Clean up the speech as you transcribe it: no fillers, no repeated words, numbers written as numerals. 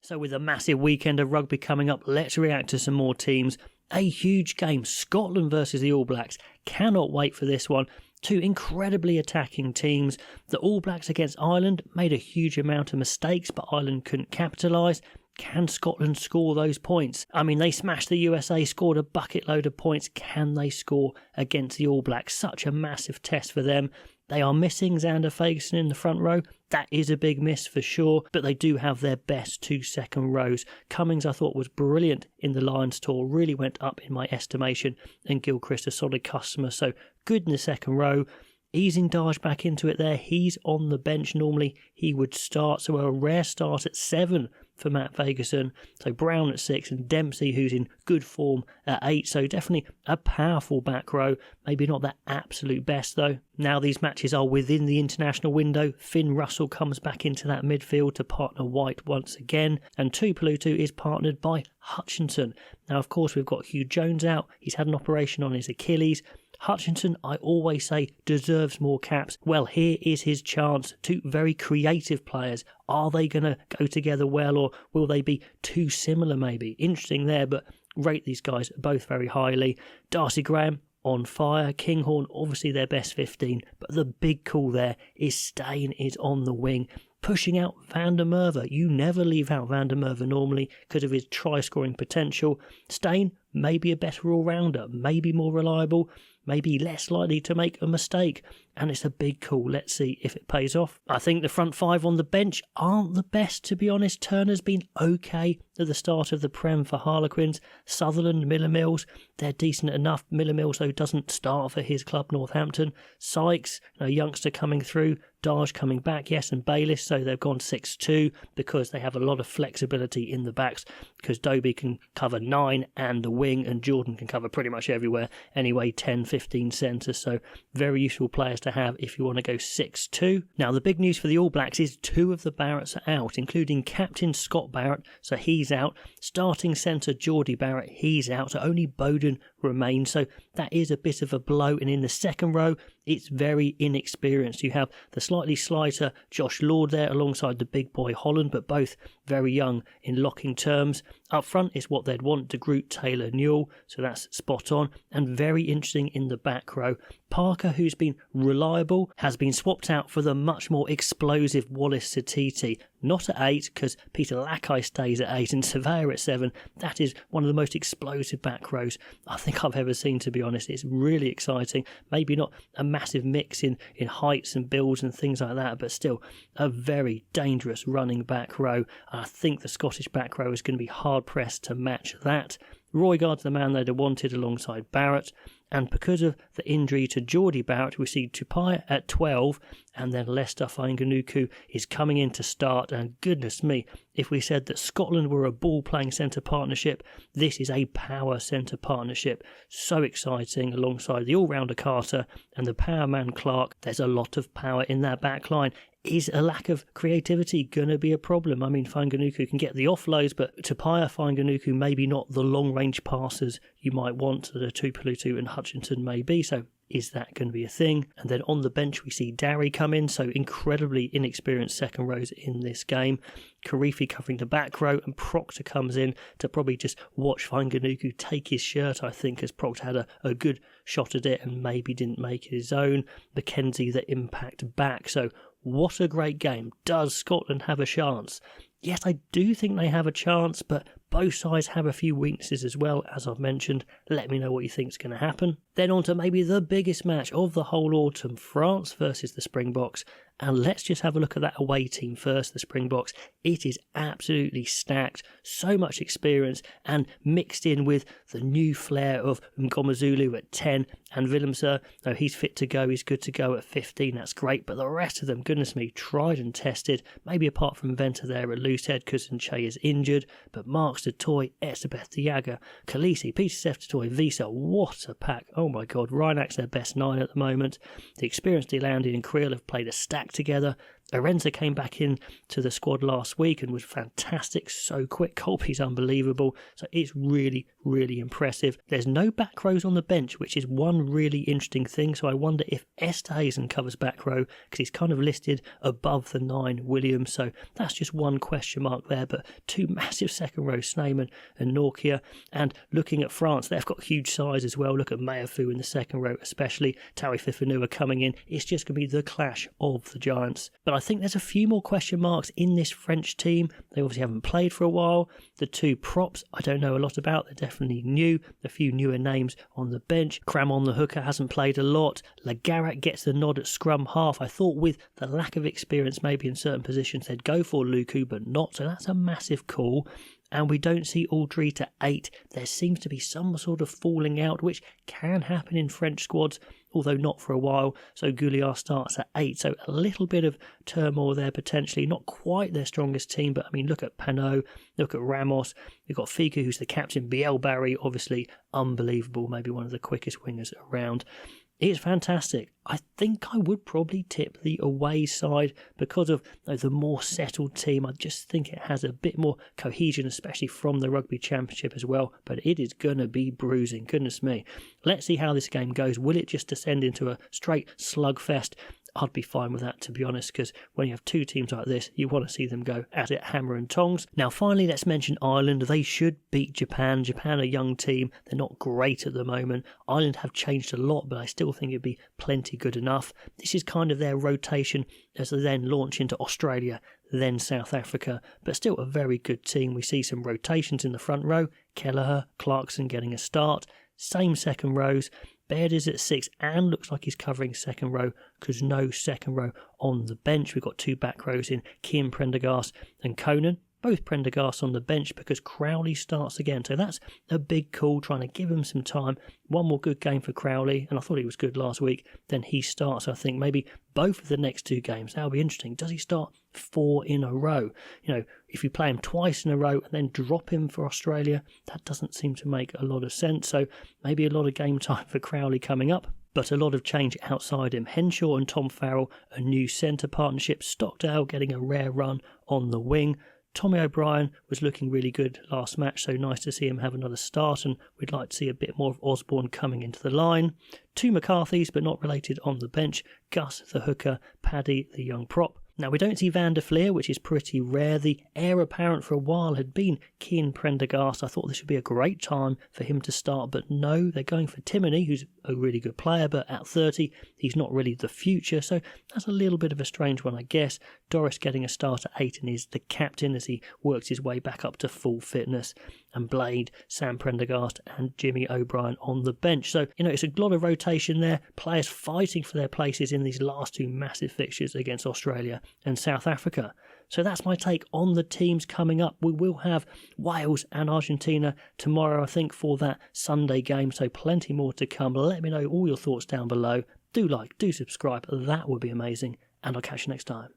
So with a massive weekend of rugby coming up, let's react to some more teams. A huge game, Scotland versus the All Blacks. Cannot wait for this one. Two incredibly attacking teams. The All Blacks against Ireland made a huge amount of mistakes, but Ireland couldn't capitalise. Can Scotland score those points? I mean, they smashed the USA, scored a bucket load of points. Can they score against the All Blacks? Such a massive test for them. They are missing Xander Fagerson in the front row. That is a big miss for sure, but they do have their best 2 second rows. Cummings, I thought, was brilliant in the Lions tour, really went up in my estimation, and Gilchrist a solid customer, so good in the second row. Easing Darge back into it there. He's on the bench. Normally he would start, so a rare start at 7 for Matt Fagerson. So Brown at 6 and Dempsey, who's in good form, at 8. So definitely a powerful back row. Maybe not the absolute best though. Now these matches are within the international window. Finn Russell comes back into that midfield to partner White once again. And Tuipulotu is partnered by Hutchinson. Now of course we've got Hugh Jones out. He's had an operation on his Achilles. Hutchinson, I always say, deserves more caps. Well, here is his chance. Two very creative players. Are they going to go together well, or will they be too similar maybe? Interesting there, but rate these guys both very highly. Darcy Graham on fire. Kinghorn, obviously their best 15, but the big call there is Steyn is on the wing, pushing out Van der Merwe. You never leave out Van der Merwe normally because of his try-scoring potential. Steyn, maybe a better all-rounder, maybe more reliable, maybe less likely to make a mistake, and it's a big call. Let's see if it pays off. I think the front 5 on the bench aren't the best, to be honest. Turner's been okay at the start of the Prem for Harlequins. Sutherland, Miller Mills, they're decent enough. Miller Mills, though, doesn't start for his club, Northampton. Sykes, a youngster coming through. Darge coming back, yes, and Bayliss, so they've gone 6-2 because they have a lot of flexibility in the backs, because Dobie can cover 9 and the wing, and Jordan can cover pretty much everywhere anyway, 10, 15 centres, so very useful players to have if you want to go 6-2. Now the big news for the All Blacks is 2 of the Barretts are out, including captain Scott Barrett, so he's out. Starting centre Geordie Barrett, he's out, so only Bowden remains, so that is a bit of a blow. And in the second row, it's very inexperienced. You have the slightly slighter Josh Lord there alongside the big boy Holland, but both very young in locking terms. Up front is what they'd want, De Groot, Taylor, Newell, so that's spot on. And very interesting in the back row, Parker, who's been reliable, has been swapped out for the much more explosive Wallace Satiti. Not at 8, because Peter Lakai stays at 8 and Surveyor at 7. That is one of the most explosive back rows I think I've ever seen, to be honest. It's really exciting. Maybe not a massive mix in heights and builds and things like that, but still a very dangerous running back row. I think the Scottish back row is going to be hard pressed to match that. Roygaard's the man they'd have wanted alongside Barrett, and because of the injury to Geordie Barrett, we see Tupai at 12, and then Leicester Fainga'anuku is coming in to start. And goodness me, if we said that Scotland were a ball-playing centre partnership, this is a power centre partnership. So exciting, alongside the all-rounder Carter and the power man Clark. There's a lot of power in that back line. Is a lack of creativity going to be a problem? I mean, Fainga'anuku can get the offloads, but Tupai, Fainga'anuku, maybe not the long-range passers you might want that a Tuipulotu and Hutchinson may be. So is that going to be a thing? And then on the bench we see Darry come in, so incredibly inexperienced second rows in this game. Karifi covering the back row, and Proctor comes in to probably just watch Fainga'anuku take his shirt, I think, as Proctor had a good shot at it and maybe didn't make it his own. Mackenzie the impact back, so what a great game. Does Scotland have a chance? Yes, I do think they have a chance, but both sides have a few weaknesses as well, as I've mentioned. Let me know what you think is going to happen. Then on to maybe the biggest match of the whole autumn, France versus the Springboks. And let's just have a look at that away team first, the Springboks. It is absolutely stacked, so much experience, and mixed in with the new flair of Mgomezulu at 10, and Willemser, though he's fit to go, he's good to go at 15, that's great, but the rest of them, goodness me, tried and tested, maybe apart from Venter there at loosehead because Nche is injured, but Marks de Toy, Esabeth Diaga, Khaleesi, Peter Sef de Toy, Visa, what a pack, oh my god, Reinach's their best 9 at the moment. The experienced Delandin and Creel have played a stack together. Arenza came back in to the squad last week and was fantastic, so quick. Colby's unbelievable, so it's really, really impressive. There's no back rows on the bench, which is one really interesting thing, so I wonder if Esterhuizen covers back row, because he's kind of listed above the 9 Williams, so that's just one question mark there, but 2 massive second rows, Sneijman and Norkia. And looking at France, they've got huge size as well. Look at Meafu in the second row, especially Tauri Fifanua coming in. It's just going to be the clash of the giants. But I think there's a few more question marks in this French team. They obviously haven't played for a while. The 2 props, I don't know a lot about. They're definitely new. A few newer names on the bench. Cramon, the hooker, hasn't played a lot. Lagarak gets the nod at scrum half. I thought with the lack of experience maybe in certain positions they'd go for Luku, but not. So that's a massive call. And we don't see Audrey to 8. There seems to be some sort of falling out, which can happen in French squads, although not for a while. So Gouliard starts at 8. So a little bit of turmoil there potentially. Not quite their strongest team, but I mean, look at Panot, look at Ramos. You've got Fiku, who's the captain. Biel Barry, obviously unbelievable, maybe one of the quickest wingers around. It's fantastic. I think I would probably tip the away side because of the more settled team. I just think it has a bit more cohesion, especially from the Rugby Championship as well. But it is going to be bruising, goodness me. Let's see how this game goes. Will it just descend into a straight slugfest? I'd be fine with that, to be honest, because when you have 2 teams like this, you want to see them go at it hammer and tongs. Now, finally, let's mention Ireland. They should beat Japan. Japan, a young team. They're not great at the moment. Ireland have changed a lot, but I still think it'd be plenty good enough. This is kind of their rotation as they then launch into Australia, then South Africa, but still a very good team. We see some rotations in the front row. Kelleher, Clarkson getting a start. Same second rows. Baird is at 6 and looks like he's covering second row because no second row on the bench. We've got 2 back rows in Cian Prendergast and Conan. Both Prendergast on the bench because Crowley starts again. So that's a big call, trying to give him some time. One more good game for Crowley, and I thought he was good last week. Then he starts, I think, maybe both of the next 2 games. That'll be interesting. Does he start 4 in a row? You know, if you play him twice in a row and then drop him for Australia, that doesn't seem to make a lot of sense. So maybe a lot of game time for Crowley coming up. But a lot of change outside him. Henshaw and Tom Farrell, a new centre partnership. Stockdale getting a rare run on the wing. Tommy O'Brien was looking really good last match, so nice to see him have another start, and we'd like to see a bit more of Osborne coming into the line. 2 McCarthys, but not related, on the bench. Gus, the hooker. Paddy, the young prop. Now, we don't see Van der Fleer, which is pretty rare. The heir apparent for a while had been Cian Prendergast. I thought this would be a great time for him to start, but no, they're going for Timoney, who's a really good player, but at 30, he's not really the future, so that's a little bit of a strange one, I guess. Doris getting a start at 8 and is the captain as he works his way back up to full fitness. And Blade, Sam Prendergast and Jimmy O'Brien on the bench. So, it's a lot of rotation there. Players fighting for their places in these last 2 massive fixtures against Australia and South Africa. So that's my take on the teams coming up. We will have Wales and Argentina tomorrow, I think, for that Sunday game. So plenty more to come. Let me know all your thoughts down below. Do like, do subscribe. That would be amazing. And I'll catch you next time.